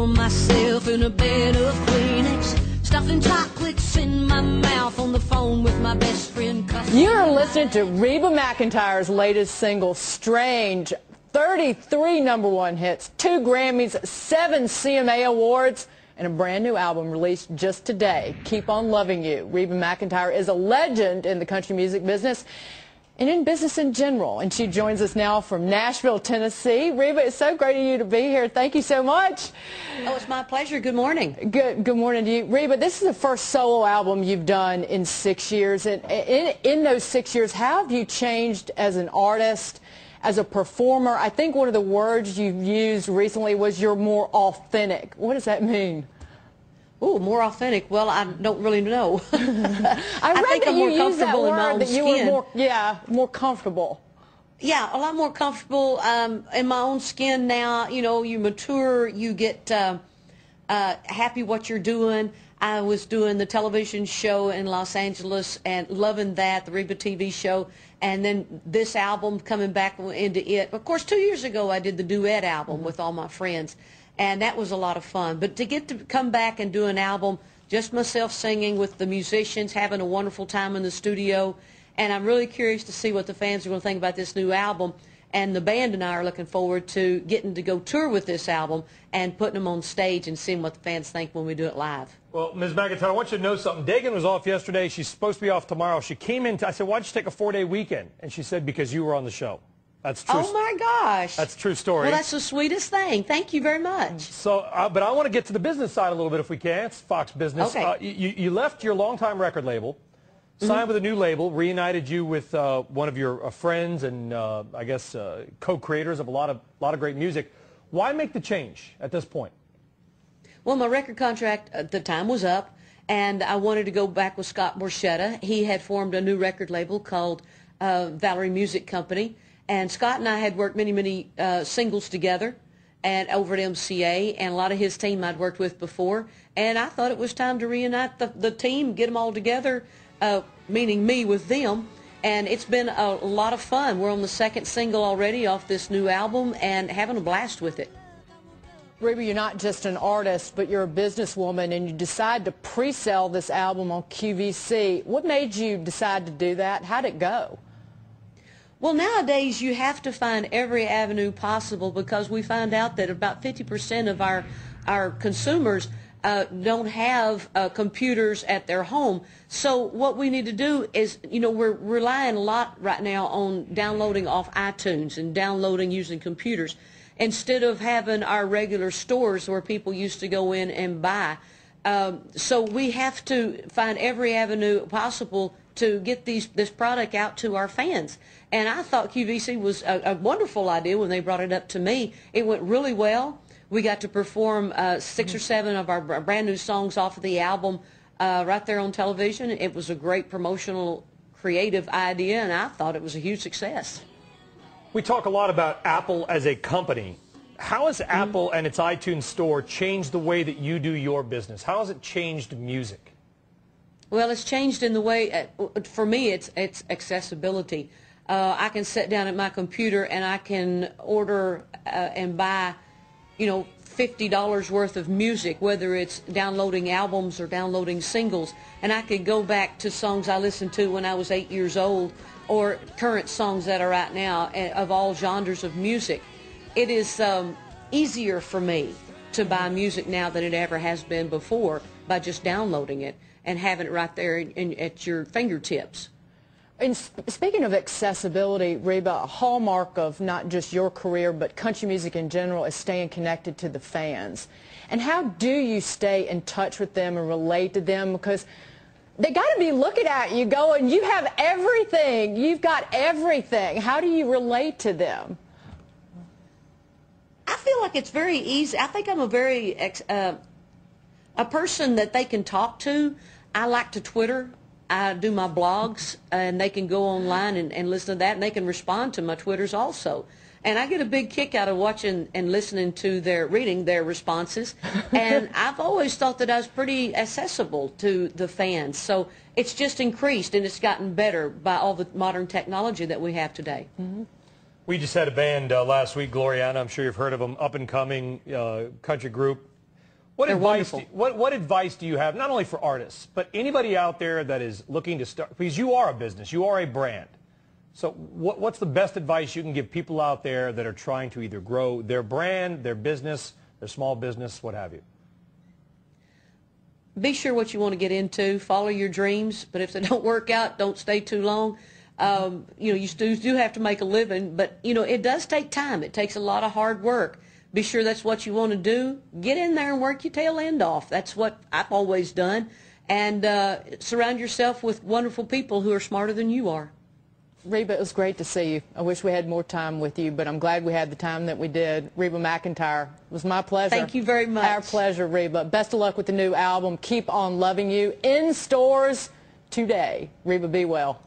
for myself in a bed of Kleenex, stuffing chocolates in my mouth, on the phone with my best friend. You're listening to Reba McEntire's latest single, Strange. 33 #1 hits, 2 Grammys, 7 CMA awards, and a brand new album released just today, Keep on Loving You. Reba McEntire is a legend in the country music business and in business in general, and she joins us now from Nashville, Tennessee. Reba, it's so great of you to be here. Thank you so much. Oh, it's my pleasure. Good morning. Good morning to you. Reba, this is the first solo album you've done in 6 years. And in those 6 years, how have you changed as an artist, as a performer? I think one of the words you've used recently was you're more authentic. What does that mean? Oh, more authentic. Well, I don't really know. I read that you used that word, that you were more comfortable. Yeah, a lot more comfortable in my own skin now. You know, you mature, you get happy what you're doing. I was doing the television show in Los Angeles and loving that, the Reba TV show, and then this album coming back into it. Of course, 2 years ago I did the duet album with all my friends, and that was a lot of fun. But to get to come back and do an album, just myself singing with the musicians, having a wonderful time in the studio, and I'm really curious to see what the fans are going to think about this new album. And the band and I are looking forward to getting to go tour with this album and putting them on stage and seeing what the fans think when we do it live. Well, Ms. McEntire, I want you to know something. Dagan was off yesterday. She's supposed to be off tomorrow. She came in. I said, why'd you take a 4-day weekend? And she said, because you were on the show. That's true. Oh, my gosh. That's a true story. Well, that's the sweetest thing. Thank you very much. So, but I want to get to the business side a little bit if we can. It's Fox Business. Okay. You left your longtime record label, signed with a new label, reunited you with one of your friends and I guess co-creators of a lot of great music. Why make the change at this point? Well, my record contract at the time was up, and I wanted to go back with Scott Borchetta. He had formed a new record label called Valerie Music Company, and Scott and I had worked many singles together and over at MCA, and a lot of his team I'd worked with before, and I thought it was time to reunite the team, get them all together, meaning me with them, and it's been a lot of fun. We're on the 2nd single already off this new album and having a blast with it. Reba, you're not just an artist, but you're a businesswoman, and you decide to pre-sell this album on QVC. What made you decide to do that? How'd it go? Well, nowadays you have to find every avenue possible, because we find out that about 50% of our consumers don't have computers at their home. So what we need to do is, you know, we're relying a lot right now on downloading off iTunes and downloading using computers, instead of having our regular stores where people used to go in and buy. So we have to find every avenue possible to get this product out to our fans. And I thought QVC was a wonderful idea when they brought it up to me. It went really well. We got to perform 6 or 7 of our brand new songs off of the album right there on television. It was a great promotional, creative idea, and I thought it was a huge success. We talk a lot about Apple as a company. How has Apple and its iTunes store changed the way that you do your business? How has it changed music? Well, it's changed in the way, for me, it's accessibility. I can sit down at my computer and I can order and buy, you know, $50 worth of music, whether it's downloading albums or downloading singles, and I could go back to songs I listened to when I was 8 years old, or current songs that are out now of all genres of music. It is easier for me to buy music now than it ever has been before by just downloading it and having it right there at your fingertips. And speaking of accessibility, Reba, a hallmark of not just your career but country music in general is staying connected to the fans. And how do you stay in touch with them and relate to them? Because they got to be looking at you going, you have everything. You've got everything. How do you relate to them? I feel like it's very easy. I think I'm a person that they can talk to. I like to Twitter. I do my blogs, and they can go online and listen to that, and they can respond to my Twitters also. And I get a big kick out of watching and listening to reading their responses. And I've always thought that I was pretty accessible to the fans. So it's just increased, and it's gotten better by all the modern technology that we have today. We just had a band last week, Gloriana. I'm sure you've heard of them, up-and-coming country group. What They're advice, wonderful. what advice do you have, not only for artists, but anybody out there that is looking to start, because you are a business, you are a brand. So what's the best advice you can give people out there that are trying to either grow their brand, their business, their small business, what have you? Be sure what you want to get into. Follow your dreams, but if they don't work out, don't stay too long. You know, you do have to make a living, but, you know, it does take time. It takes a lot of hard work. Be sure that's what you want to do. Get in there and work your tail end off. That's what I've always done. And surround yourself with wonderful people who are smarter than you are. Reba, it was great to see you. I wish we had more time with you, but I'm glad we had the time that we did. Reba McEntire, it was my pleasure. Thank you very much. Our pleasure, Reba. Best of luck with the new album. Keep on loving you. In stores today. Reba, be well.